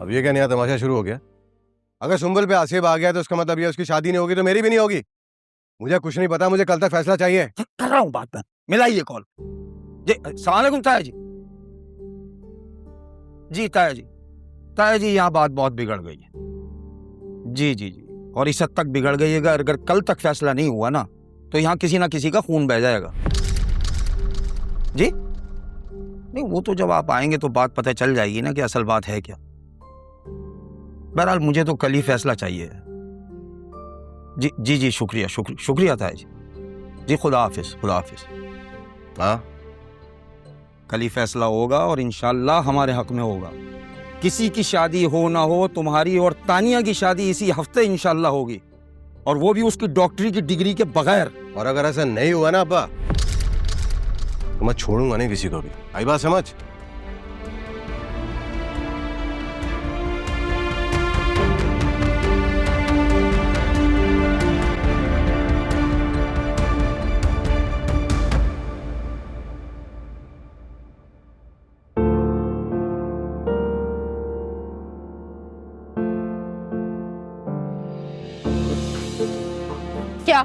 अब ये क्या नया तमाशा शुरू हो गया? अगर सुंबल पे आसिफ आ गया तो उसका मतलब ये उसकी शादी नहीं होगी तो मेरी भी नहीं होगी। मुझे कुछ नहीं पता, मुझे कल तक फैसला चाहिए। कर रहा हूँ बात में, मिलाइए कॉल। जी सलाम अलैकुम ताया जी। जी ताया जी, ताया जी यहाँ बात बहुत बिगड़ गई है। जी जी जी, और इस हद तक बिगड़ गई है कि अगर कल तक फैसला नहीं हुआ ना तो यहाँ किसी ना किसी का खून बह जाएगा। जी नहीं, वो तो जब आप आएंगे तो बात पता चल जाएगी ना कि असल बात है क्या। बहरहाल मुझे तो कल ही फैसला चाहिए। जी जी जी, शुक्रिया शुक्रिया शुक्रिया ताया जी। जी खुदा हाफिज, खुदा हाफिज। हाँ, कल ही फैसला होगा और इंशाल्लाह हमारे हक में होगा। किसी की शादी हो ना हो, तुम्हारी और तानिया की शादी इसी हफ्ते इंशाल्लाह होगी, और वो भी उसकी डॉक्टरी की डिग्री के बगैर। और अगर ऐसा नहीं हुआ ना अब्बा तो मैं छोड़ूंगा नहीं किसी को भी। आई बात समझ? क्या?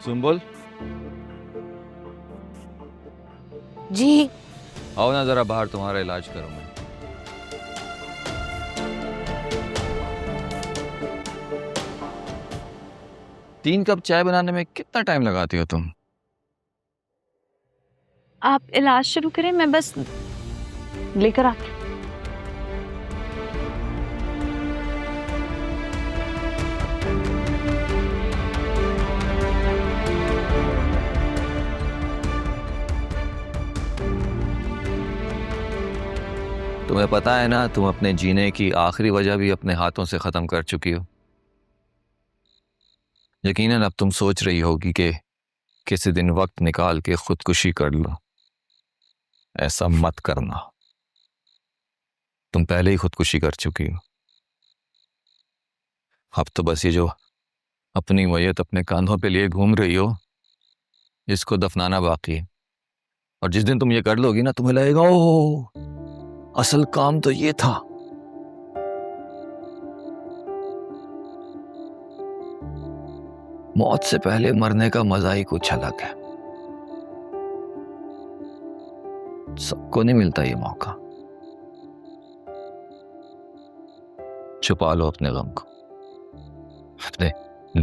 सुंबुल, जी आओ ना जरा बाहर, तुम्हारा इलाज करूंगा। तीन कप चाय बनाने में कितना टाइम लगाती हो तुम? आप इलाज शुरू करें, मैं बस लेकर आती हूँ। तुम्हें पता है ना, तुम अपने जीने की आखिरी वजह भी अपने हाथों से खत्म कर चुकी हो। यकीनन अब तुम सोच रही होगी कि किसी दिन वक्त निकाल के खुदकुशी कर लो। ऐसा मत करना, तुम पहले ही खुदकुशी कर चुकी हो। अब तो बस ये जो अपनी मैयत अपने कांधों पे लिए घूम रही हो, इसको दफनाना बाकी है। और जिस दिन तुम ये कर लोगी ना, तुम्हें लगेगा ओह, असल काम तो ये था। मौत से पहले मरने का मजा ही कुछ अलग है। सबको नहीं मिलता ये मौका। छुपा लो अपने गम को, अपने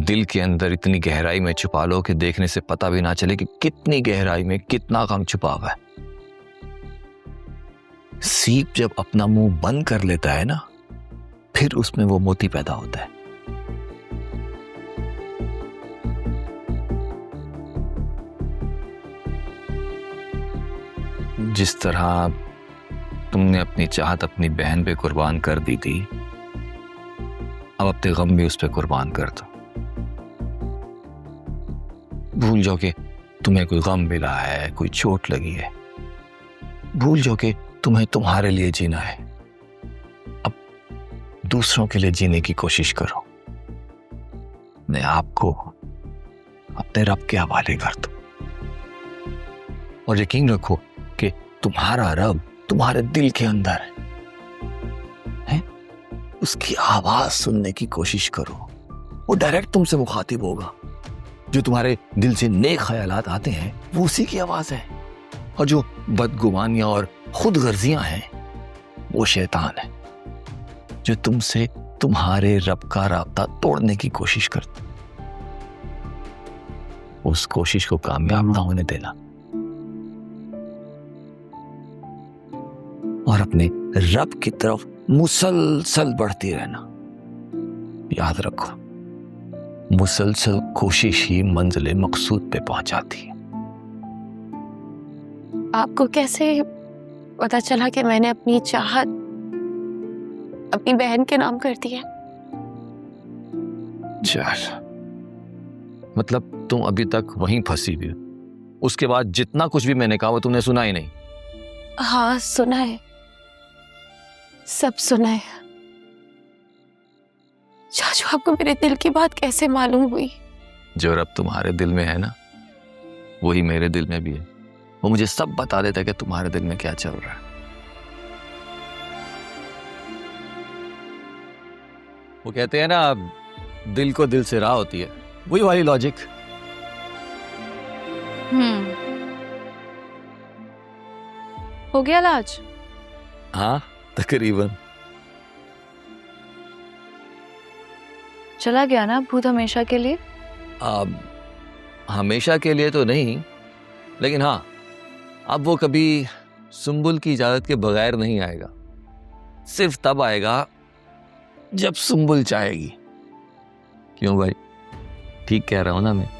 दिल के अंदर इतनी गहराई में छुपा लो कि देखने से पता भी ना चले कि कितनी गहराई में कितना गम छुपा हुआ है। सीप जब अपना मुंह बंद कर लेता है ना, फिर उसमें वो मोती पैदा होता है। जिस तरह तुमने अपनी चाहत अपनी बहन पे कुर्बान कर दी थी, अब अपने गम भी उस पे कुर्बान कर दो। भूल जाओ कि तुम्हें कोई गम मिला है, कोई चोट लगी है। भूल जाओ कि तुम्हें तुम्हारे लिए जीना है। अब दूसरों के लिए जीने की कोशिश करो। अपने आप को अपने रब के हवाले कर दो, और यकीन रखो कि तुम्हारा रब तुम्हारे दिल के अंदर है। उसकी आवाज सुनने की कोशिश करो। वो डायरेक्ट तुमसे मुखातिब होगा। जो तुम्हारे दिल से नेक ख्यालात आते हैं वो उसी की आवाज है, और जो बदगुमानियां और खुद गर्जियां हैं वो शैतान है, जो तुमसे तुम्हारे रब का राब्ता तोड़ने की कोशिश करता। उस कोशिश को कामयाब ना होने देना, और अपने रब की तरफ मुसलसल बढ़ती रहना। याद रखो, मुसलसल कोशिश ही मंजिल मकसूद पे पहुंचाती है। आपको कैसे पता चला कि मैंने अपनी चाहत अपनी बहन के नाम कर दी है? चल, मतलब तुम अभी तक वहीं फंसी हुई हो। उसके बाद जितना कुछ भी मैंने कहा वो तुमने सुना ही नहीं। हाँ सुना है, सब सुना है। चाचू आपको मेरे दिल की बात कैसे मालूम हुई? जो रब तुम्हारे दिल में है ना, वही मेरे दिल में भी है। वो मुझे सब बता देता है कि तुम्हारे दिल में क्या चल रहा है। वो कहते हैं ना, दिल को दिल से राह होती है, वही वाली लॉजिक। हो गया इलाज? हाँ, तकरीबन। चला गया ना भूत हमेशा के लिए? अब हमेशा के लिए तो नहीं, लेकिन हाँ, अब वो कभी सुंबुल की इजाजत के बगैर नहीं आएगा। सिर्फ तब आएगा जब सुंबुल चाहेगी। क्यों भाई, ठीक कह रहा हूं ना मैं?